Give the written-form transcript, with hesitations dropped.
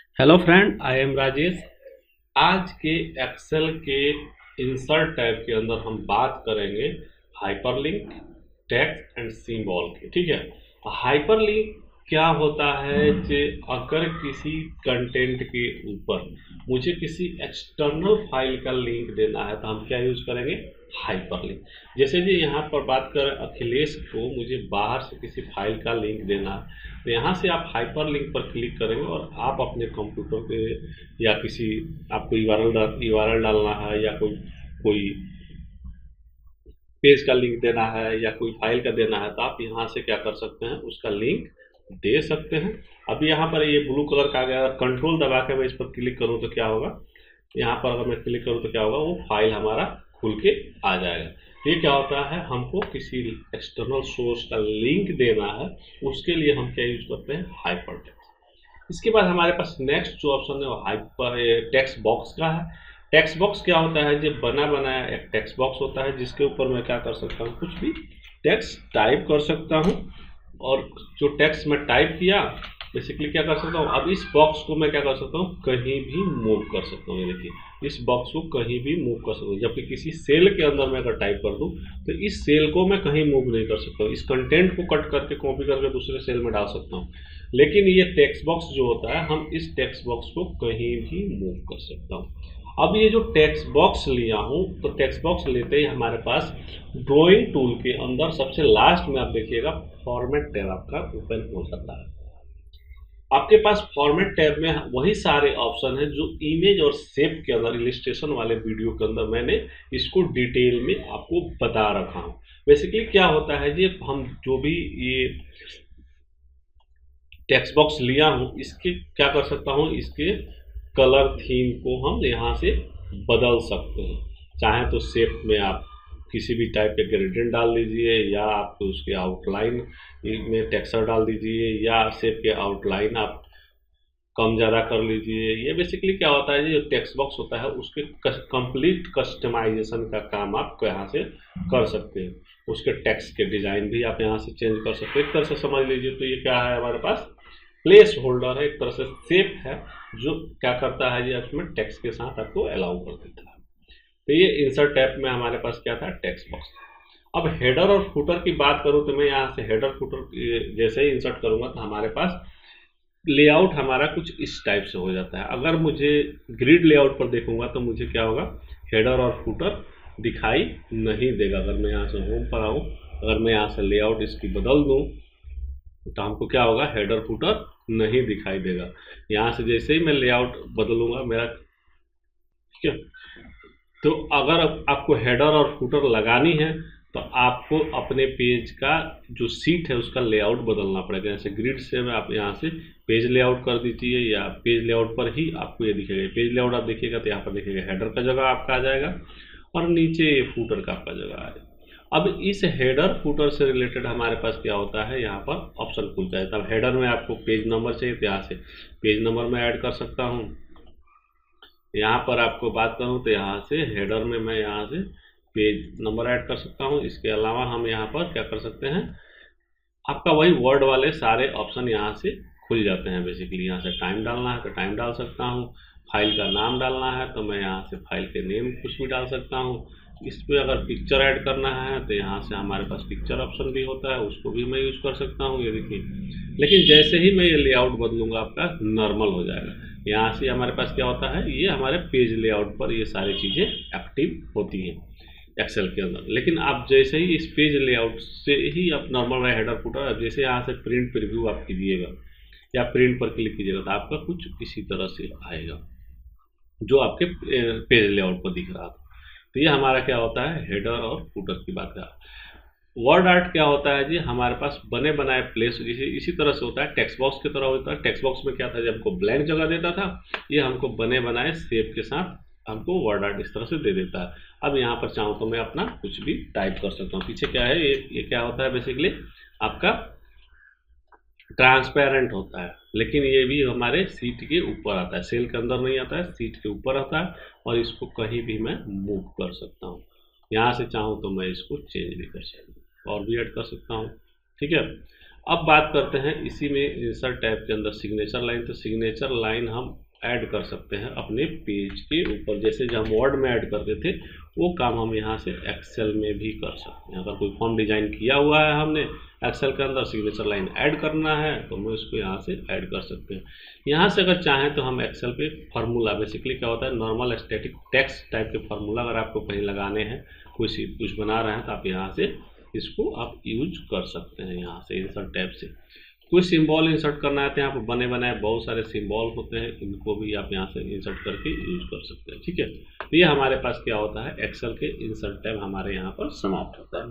Hello friend, I am Rajesh. आज के Excel के इंसर्ट टैब के अंदर हम बात करेंगे हाइपरलिंक, टेक्स्ट एंड सिंबल की। ठीक है। हाइपरलिंक क्या होता है कि अगर किसी कंटेंट के ऊपर मुझे किसी एक्सटर्नल फाइल का लिंक देना है तो हम क्या यूज करेंगे? हाइपरलिंक। जैसे कि यहाँ पर बात करें अखिलेश को मुझे बाहर से किसी फाइल का लिंक देना है, तो यहाँ से आप हाइपरलिंक पर क्लिक करेंगे और आप अपने कंप्यूटर पे या किसी आपको यूआरएल डालना है या कोई कोई पेज का लिंक देना है या कोई फाइल का देना है तो आप यहाँ से क्या कर सकते हैं, उसका लिंक दे सकते हैं। अभी यहाँ पर ये ब्लू कलर का आ गया, कंट्रोल दबा के मैं इस पर क्लिक करूँ तो क्या होगा? यहाँ पर अगर मैं क्लिक करूँ तो क्या होगा? वो फाइल हमारा खुल के आ जाएगा। ये क्या होता है, हमको किसी एक्सटर्नल सोर्स का लिंक देना है, उसके लिए हम क्या यूज करते हैं? हाइपरटेक्स्ट। इसके बाद हमारे पास नेक्स्ट जो ऑप्शन है वो हाइपर टेक्स्ट बॉक्स का है। टेक्स्ट बॉक्स क्या होता है? जो बना बनाया एक टेक्स्ट बॉक्स होता है जिसके ऊपर मैं क्या कर सकता हूँ, कुछ भी टेक्स्ट टाइप कर सकता हूँ। और जो टेक्स्ट मैं टाइप किया, बेसिकली क्या कर सकता हूँ, अब इस बॉक्स को मैं क्या कर सकता हूँ, कहीं भी मूव कर सकता हूँ। ये देखिए, इस बॉक्स को कहीं भी मूव कर सकता हूँ। जबकि किसी सेल के अंदर मैं अगर टाइप कर दूँ तो इस सेल को मैं कहीं मूव नहीं कर सकता हूँ। इस कंटेंट को कट करके कॉपी करके दूसरे सेल में डाल सकता हूँ, लेकिन ये टेक्स्ट बॉक्स जो होता है, हम इस टेक्स्ट बॉक्स को कहीं भी मूव कर सकता हूँ। अब ये जो टेक्स्ट बॉक्स लिया हूँ, तो टेक्स्ट बॉक्स लेते ही हमारे पास ड्राइंग टूल के अंदर सबसे लास्ट में आप देखिएगा फॉर्मेट टैब आपका ओपन हो जाता है। आपके पास फॉर्मेट टैब में वही सारे ऑप्शन हैं जो इमेज और शेप के अंदर इलिस्ट्रेशन वाले वीडियो के अंदर मैंने इसको डिटेल में आपको बता रखा हूँ। बेसिकली क्या होता है जी, हम जो भी ये टेक्स्ट बॉक्स लिया हूँ, इसके क्या कर सकता हूँ, इसके कलर थीम को हम यहाँ से बदल सकते हैं। चाहे तो शेप में आप किसी भी टाइप के ग्रेडियंट डाल दीजिए, या आप उसके आउटलाइन में टेक्सचर डाल दीजिए, या शेप के आउटलाइन आप कम ज़्यादा कर लीजिए। ये बेसिकली क्या होता है, जो टेक्स्ट बॉक्स होता है उसके कंप्लीट कस्टमाइजेशन का काम आप यहाँ से कर सकते हैं। उसके टेक्स्ट के डिज़ाइन भी आप यहाँ से चेंज कर सकते हैं। एक तरह से समझ लीजिए तो ये क्या है, हमारे पास प्लेस होल्डर है, एक तरह से शेप है जो क्या करता है जी, उसमें टेक्स्ट के साथ आपको अलाउ कर देता है। तो ये इंसर्ट टैब में हमारे पास क्या था, टेक्स्ट बॉक्स। अब हेडर और फुटर की बात करूं तो मैं यहाँ से हेडर फुटर जैसे ही इंसर्ट करूंगा तो हमारे पास लेआउट हमारा कुछ इस टाइप से हो जाता है। अगर मुझे ग्रिड लेआउट पर देखूंगा तो मुझे क्या होगा, हेडर और फुटर दिखाई नहीं देगा। अगर मैं यहाँ से होम पर आऊँ, अगर मैं यहाँ से लेआउट इसकी बदल दूँ तो हमको क्या होगा, हेडर फुटर नहीं दिखाई देगा। यहाँ से जैसे ही मैं लेआउट बदलूंगा मेरा, ठीक है, तो अगर आपको हेडर और फुटर लगानी है तो आपको अपने पेज का जो सीट है उसका लेआउट बदलना पड़ेगा। जैसे ग्रिड से में आप यहाँ से पेज लेआउट कर दीजिए, या पेज लेआउट पर ही आपको ये दिखेगा। पेज लेआउट आप देखिएगा तो यहाँ पर देखिएगा हेडर का जगह आपका आ जाएगा और नीचे फुटर का आपका जगह आ जाएगा। अब इस हेडर फुटर से रिलेटेड हमारे पास क्या होता है, यहाँ पर ऑप्शन खुल जाए। तब हेडर में आपको पेज नंबर चाहिए तो यहाँ से पेज नंबर में ऐड कर सकता हूँ। यहाँ पर आपको बात करूँ तो यहाँ से हेडर में मैं यहाँ से पेज नंबर ऐड कर सकता हूँ। इसके अलावा हम यहाँ पर क्या कर सकते हैं, आपका वही वर्ड वाले सारे ऑप्शन यहाँ से खुल जाते हैं। बेसिकली यहाँ से टाइम डालना है तो टाइम डाल सकता हूँ, फाइल का नाम डालना है तो मैं यहाँ से फाइल के नेम कुछ भी डाल सकता हूँ। इस पर अगर पिक्चर ऐड करना है तो यहाँ से हमारे पास पिक्चर ऑप्शन भी होता है, उसको भी मैं यूज़ कर सकता हूँ। ये देखिए, लेकिन जैसे ही मैं ये लेआउट बदलूंगा आपका नॉर्मल हो जाएगा। यहाँ से हमारे पास क्या होता है, ये हमारे पेज लेआउट पर ये सारी चीज़ें एक्टिव होती हैं एक्सेल के अंदर। लेकिन आप जैसे ही इस पेज लेआउट से ही आप नॉर्मल हेडर फुटर, जैसे यहाँ से प्रिंट प्रीव्यू आप कीजिएगा या प्रिंट पर क्लिक कीजिएगा तो आपका कुछ इसी तरह से आएगा जो आपके पेज लेआउट पर दिख रहा था। तो ये हमारा क्या होता है, हेडर और फुटर की बात है। वर्ड आर्ट क्या होता है जी, हमारे पास बने बनाए प्लेस इसी तरह से होता है, टेक्स्ट बॉक्स की तरह होता है। टेक्स्ट बॉक्स में क्या था, जब हमको ब्लैंक जगह देता था, ये हमको बने बनाए शेप के साथ हमको वर्ड आर्ट इस तरह से दे देता है। अब यहाँ पर चाहूँ तो मैं अपना कुछ भी टाइप कर सकता हूँ। पीछे क्या है, ये क्या होता है, बेसिकली आपका ट्रांसपेरेंट होता है, लेकिन ये भी हमारे सीट के ऊपर आता है, सेल के अंदर नहीं आता है, सीट के ऊपर आता है। और इसको कहीं भी मैं मूव कर सकता हूँ। यहाँ से चाहूँ तो मैं इसको चेंज भी कर सकता हूँ और भी ऐड कर सकता हूँ। ठीक है। अब बात करते हैं इसी में इंसर्ट टैब के अंदर सिग्नेचर लाइन। तो सिग्नेचर लाइन हम ऐड कर सकते हैं अपने पेज के ऊपर, जैसे जो हम वर्ड में ऐड करते थे वो काम हम यहाँ से एक्सेल में भी कर सकते हैं। अगर कोई फॉर्म डिजाइन किया हुआ है हमने एक्सेल के अंदर, सिग्नेचर लाइन ऐड करना है तो हम इसको यहाँ से ऐड कर सकते हैं। यहाँ से अगर चाहें तो हम एक्सेल पे फार्मूला, बेसिकली क्या होता है नॉर्मल स्टैटिक टेक्स्ट टाइप के फार्मूला अगर आपको कहीं लगाने हैं, कुछ बना रहे हैं तो आप यहाँ से इसको आप यूज कर सकते हैं। यहाँ से इंसर्ट टैब से कोई सिंबल इंसर्ट करना है तो यहाँ पर बने बनाए बहुत सारे सिंबल होते हैं, इनको भी आप यहाँ से इंसर्ट करके यूज कर सकते हैं। ठीक है, तो ये हमारे पास क्या होता है एक्सेल के इंसर्ट टैब हमारे यहाँ पर समाप्त होता है।